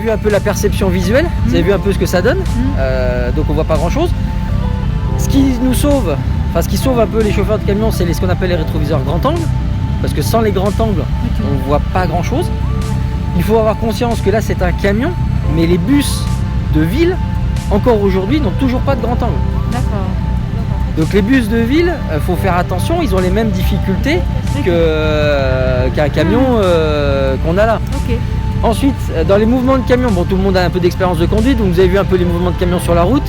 vu un peu la perception visuelle, vous avez vu un peu ce que ça donne, donc on voit pas grand chose. Ce qui nous sauve, enfin ce qui sauve un peu les chauffeurs de camion, c'est ce qu'on appelle les rétroviseurs grand angle, parce que sans les grands angles, on voit pas grand chose. Il faut avoir conscience que là c'est un camion, mais les bus de ville, encore aujourd'hui, n'ont toujours pas de grand angle. D'accord. Donc les bus de ville, faut faire attention, ils ont les mêmes difficultés qu'un camion qu'on a là. Ok. Ensuite, dans les mouvements de camion, bon, tout le monde a un peu d'expérience de conduite, donc vous avez vu un peu les mouvements de camion sur la route.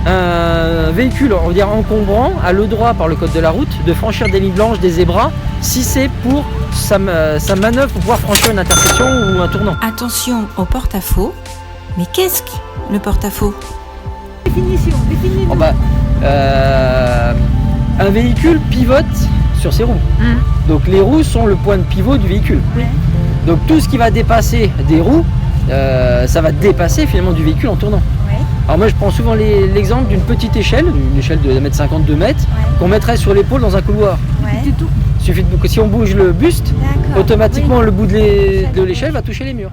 Un véhicule, on va dire encombrant, a le droit par le code de la route de franchir des lignes blanches, des zébras, si c'est pour sa manœuvre pour pouvoir franchir une intersection ou un tournant. Attention au porte-à-faux. Mais qu'est-ce que le porte-à-faux? Définition, définis-nous. Oh bah, un véhicule pivote sur ses roues. Donc les roues sont le point de pivot du véhicule. Oui. Donc tout ce qui va dépasser des roues, ça va dépasser finalement du véhicule en tournant. Ouais. Alors moi je prends souvent l'exemple d'une petite échelle, une échelle de 1,50 m, 2 mètres, qu'on mettrait sur l'épaule dans un couloir. Ouais. C'est tout. Il suffit que si on bouge le buste, D'accord. automatiquement le bout de l'échelle va toucher les murs.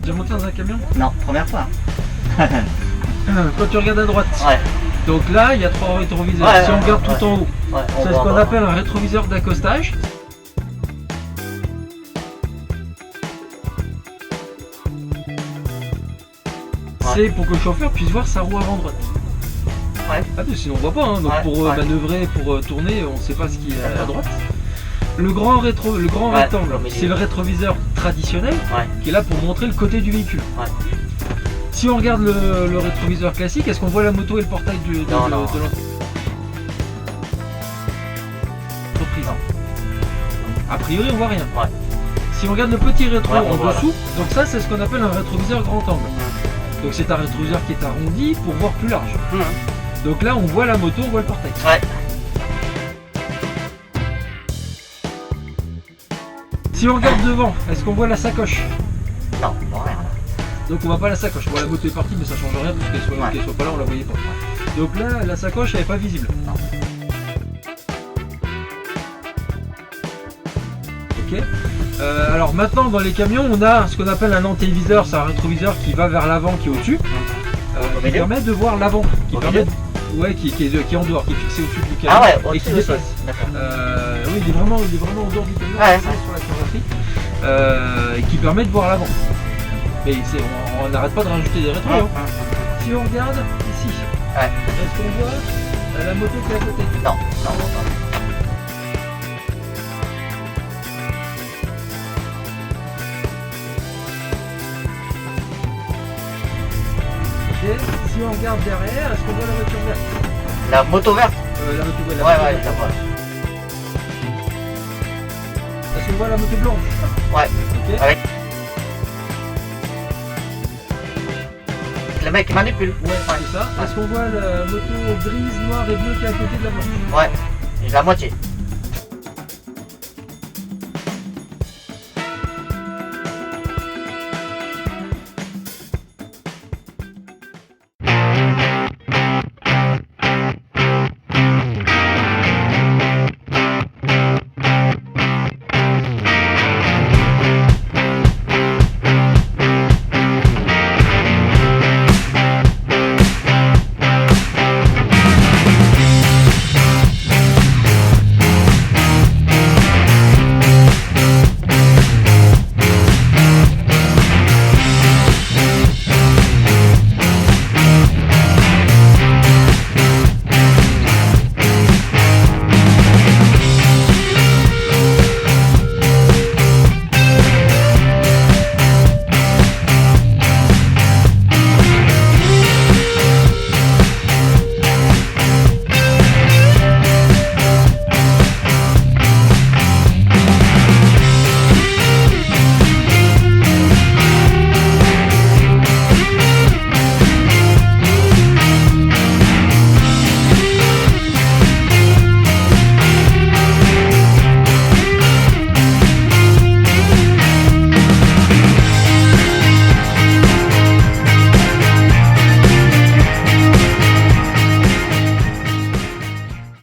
Déjà monté dans un camion? Non, première fois. Quand tu regardes à droite, Ouais. donc là il y a 3 rétroviseurs. Ouais, Si on regarde ouais. tout en haut, Ouais, c'est ce qu'on appelle un rétroviseur d'accostage. C'est pour que le chauffeur puisse voir sa roue avant droite. Ouais. Ah, mais sinon on voit pas, hein. Donc Ouais, pour ouais. manœuvrer, pour tourner, on ne sait pas ce qui est à droite. Le grand Ouais, rectangle, au milieu. c'est le rétroviseur traditionnel Ouais. qui est là pour montrer le côté du véhicule. Ouais. Si on regarde le rétroviseur classique, est-ce qu'on voit la moto et le portail de Non. l'entreprise? A priori, on voit rien. Ouais. Si on regarde le petit rétro Ouais, on en voit, dessous, donc ça c'est ce qu'on appelle un rétroviseur grand angle. Donc c'est un rétroviseur qui est arrondi pour voir plus large. Donc là on voit la moto, on voit le portail. Ouais. Si on regarde devant, est-ce qu'on voit la sacoche? Non, rien. Donc on voit pas la sacoche. Bon, la moto est partie mais ça change rien parce qu'elle soit pas là, on la voyait pas. Donc là la sacoche elle est pas visible. Non. Ok. Alors maintenant dans les camions on a ce qu'on appelle un antéviseur, c'est un rétroviseur qui va vers l'avant, qui est au-dessus, qui milieu permet de voir l'avant, qui Au permet milieu ouais, qui est en dehors, qui est fixé au-dessus du camion Ah ouais, et qui au-dessus aussi. dépasse. D'accord. Oui, il est vraiment en dehors du camion, Ouais, c'est sur la carrosserie, et qui permet de voir l'avant. Mais on n'arrête pas de rajouter des rétros. Hein. Si on regarde ici, Ouais. est-ce qu'on voit la moto qui est à côté? Non. Et si on regarde derrière, est-ce qu'on voit la voiture verte? La moto verte. La moto verte. Ouais, la vois. Est-ce qu'on voit la moto blanche? Ouais. Ok. Avec le mec qui manipule. Ouais, c'est ça. Est-ce qu'on voit la moto grise, noire et bleue qui est à côté de la blanche? Ouais. La moitié.